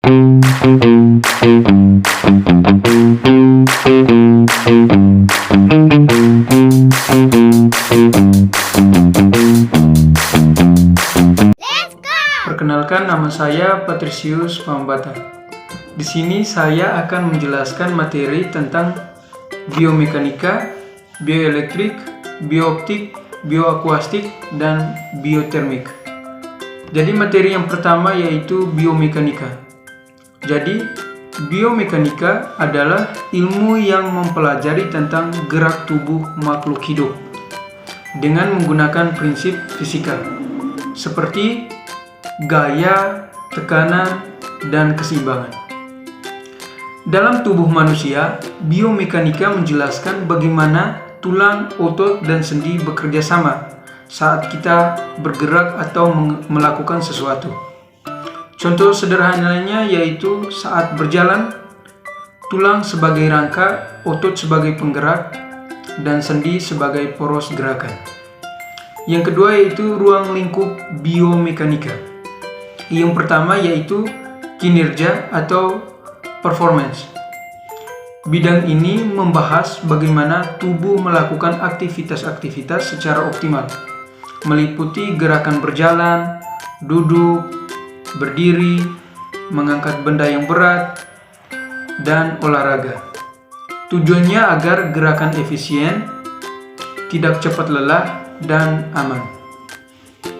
Perkenalkan, nama saya Patricius Pambata. Di sini saya akan menjelaskan materi tentang biomekanika, bioelektrik, biooptik, bioakustik, dan biotermik. Jadi materi yang pertama yaitu biomekanika. Jadi biomekanika adalah ilmu yang mempelajari tentang gerak tubuh makhluk hidup dengan menggunakan prinsip fisika seperti gaya, tekanan, dan keseimbangan. Dalam tubuh manusia, biomekanika menjelaskan bagaimana tulang, otot, dan sendi bekerja sama saat kita bergerak atau melakukan sesuatu. Contoh sederhananya yaitu saat berjalan, tulang sebagai rangka, otot sebagai penggerak, dan sendi sebagai poros gerakan. Yang kedua yaitu ruang lingkup biomekanika. Yang pertama yaitu kinerja atau performance. Bidang ini membahas bagaimana tubuh melakukan aktivitas-aktivitas secara optimal, meliputi gerakan berjalan, duduk, berdiri, mengangkat benda yang berat, dan olahraga. Tujuannya agar gerakan efisien, tidak cepat lelah, dan aman.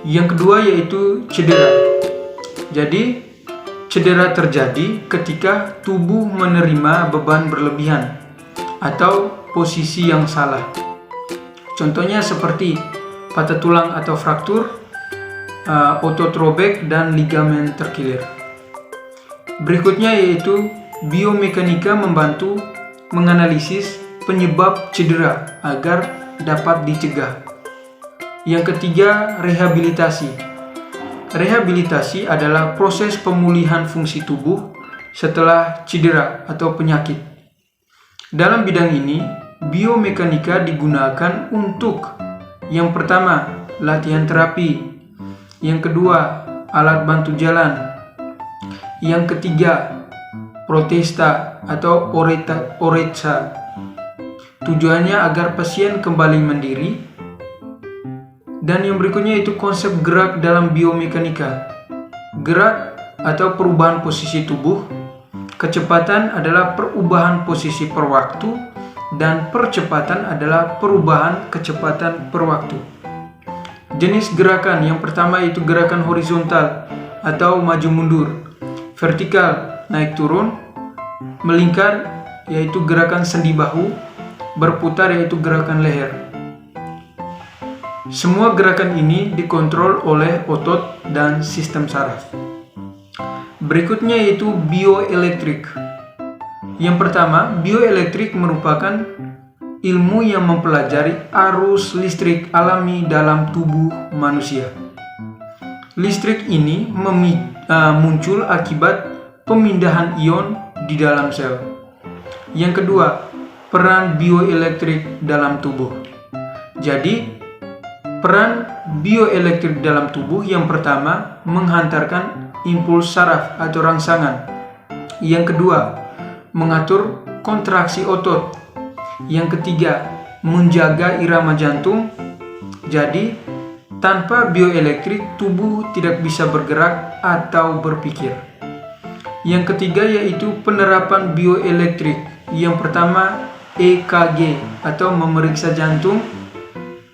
Yang kedua yaitu cedera. Jadi, cedera terjadi ketika tubuh menerima beban berlebihan atau posisi yang salah. Contohnya seperti patah tulang atau fraktur, otot robek, dan ligamen terkilir. Berikutnya yaitu biomekanika membantu menganalisis penyebab cedera agar dapat dicegah. Yang ketiga, rehabilitasi. Rehabilitasi adalah proses pemulihan fungsi tubuh setelah cedera atau penyakit. Dalam bidang ini, biomekanika digunakan untuk yang pertama, latihan terapi. Yang kedua, alat bantu jalan. Yang ketiga, protesta atau oretsa. Tujuannya agar pasien kembali mandiri. Dan yang berikutnya itu konsep gerak dalam biomekanika. Gerak atau perubahan posisi tubuh. Kecepatan adalah perubahan posisi per waktu, dan percepatan adalah perubahan kecepatan per waktu. Jenis gerakan yang pertama yaitu gerakan horizontal atau maju mundur, vertikal naik turun, melingkar yaitu gerakan sendi bahu, berputar yaitu gerakan leher. Semua gerakan ini dikontrol oleh otot dan sistem saraf. Berikutnya yaitu bioelektrik. Yang pertama, bioelektrik merupakan ilmu yang mempelajari arus listrik alami dalam tubuh manusia. Listrik ini muncul akibat pemindahan ion di dalam sel. Yang kedua, peran bioelektrik dalam tubuh. Jadi, peran bioelektrik dalam tubuh yang pertama menghantarkan impuls saraf atau rangsangan. Yang kedua, mengatur kontraksi otot. Yang ketiga, menjaga irama jantung. Jadi, tanpa bioelektrik tubuh tidak bisa bergerak atau berpikir. Yang ketiga yaitu penerapan bioelektrik. Yang pertama, EKG atau memeriksa jantung.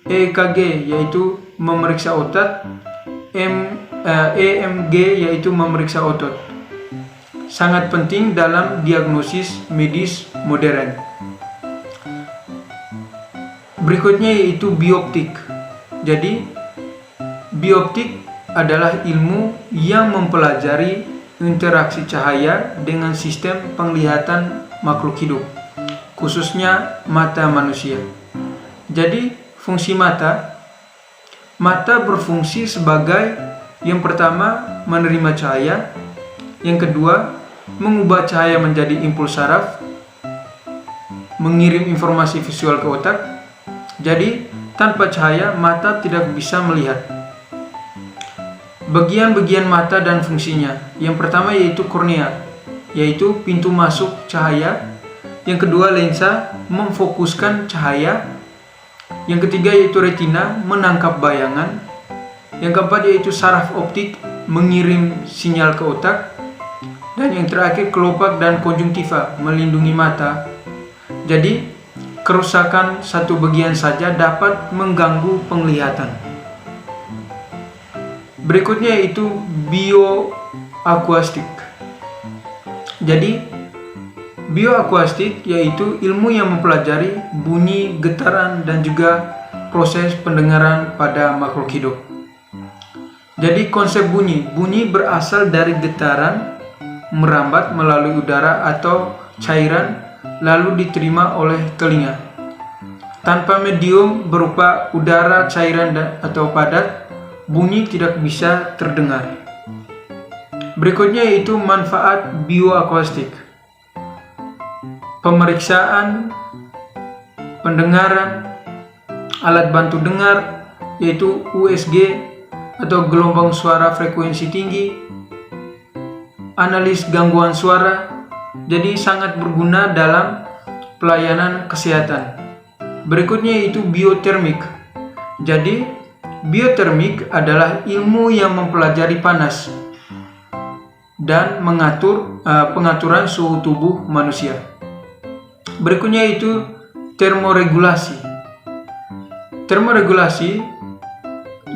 EKG yaitu memeriksa otot, EMG yaitu memeriksa otot. Sangat penting dalam diagnosis medis modern. Berikutnya yaitu bioptik. Jadi, bioptik adalah ilmu yang mempelajari interaksi cahaya dengan sistem penglihatan makhluk hidup, khususnya mata manusia. Jadi, fungsi mata berfungsi sebagai yang pertama menerima cahaya, yang kedua mengubah cahaya menjadi impuls saraf, mengirim informasi visual ke otak. Jadi tanpa cahaya mata tidak bisa melihat. bagian-bagian mata dan fungsinya. Yang pertama yaitu kornea, yaitu pintu masuk cahaya. Yang kedua lensa, memfokuskan cahaya. Yang ketiga yaitu retina, menangkap bayangan. Yang keempat yaitu saraf optik, mengirim sinyal ke otak. Dan yang terakhir kelopak dan konjungtiva, melindungi mata. Jadi kerusakan satu bagian saja dapat mengganggu penglihatan. Berikutnya yaitu bioakustik. Jadi bioakustik yaitu ilmu yang mempelajari bunyi, getaran, dan juga proses pendengaran pada makhluk hidup. Jadi konsep bunyi berasal dari getaran merambat melalui udara atau cairan lalu diterima oleh telinga. Tanpa medium berupa udara, cairan, atau padat, bunyi tidak bisa terdengar. Berikutnya yaitu manfaat bioakustik. Pemeriksaan pendengaran, alat bantu dengar yaitu USG atau gelombang suara frekuensi tinggi, analis gangguan suara, jadi sangat berguna dalam pelayanan kesehatan. Berikutnya yaitu biotermik. Jadi biotermik adalah ilmu yang mempelajari panas dan mengatur pengaturan suhu tubuh manusia. Berikutnya yaitu termoregulasi. Termoregulasi,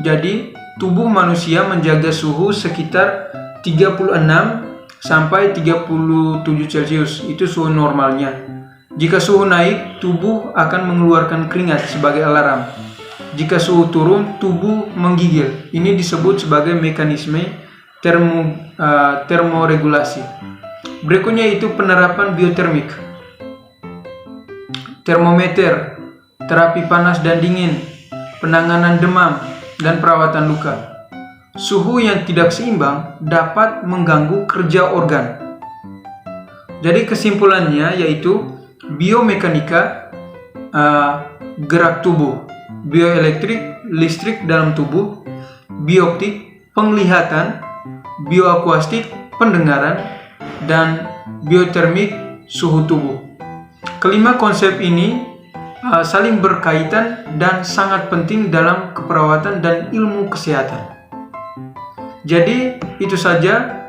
jadi tubuh manusia menjaga suhu sekitar 36 sampai 37 Celcius, itu suhu normalnya. Jika suhu naik, tubuh akan mengeluarkan keringat sebagai alarm. Jika suhu turun, tubuh menggigil. Ini disebut sebagai mekanisme termoregulasi. Berikutnya itu penerapan biotermik. Termometer, terapi panas dan dingin, penanganan demam, dan perawatan luka. Suhu yang tidak seimbang dapat mengganggu kerja organ. Jadi kesimpulannya yaitu biomekanika, gerak tubuh, bioelektrik, listrik dalam tubuh, bioptik, penglihatan, bioakustik, pendengaran, dan biotermik, suhu tubuh. Kelima konsep ini saling berkaitan dan sangat penting dalam keperawatan dan ilmu kesehatan. Jadi itu saja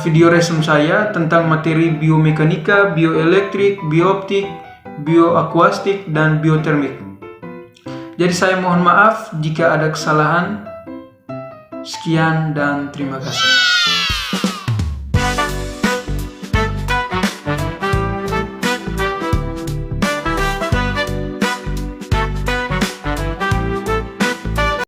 video resume saya tentang materi biomekanika, bioelektrik, bioptik, bioakustik, dan biotermik. Jadi saya mohon maaf jika ada kesalahan. Sekian dan terima kasih.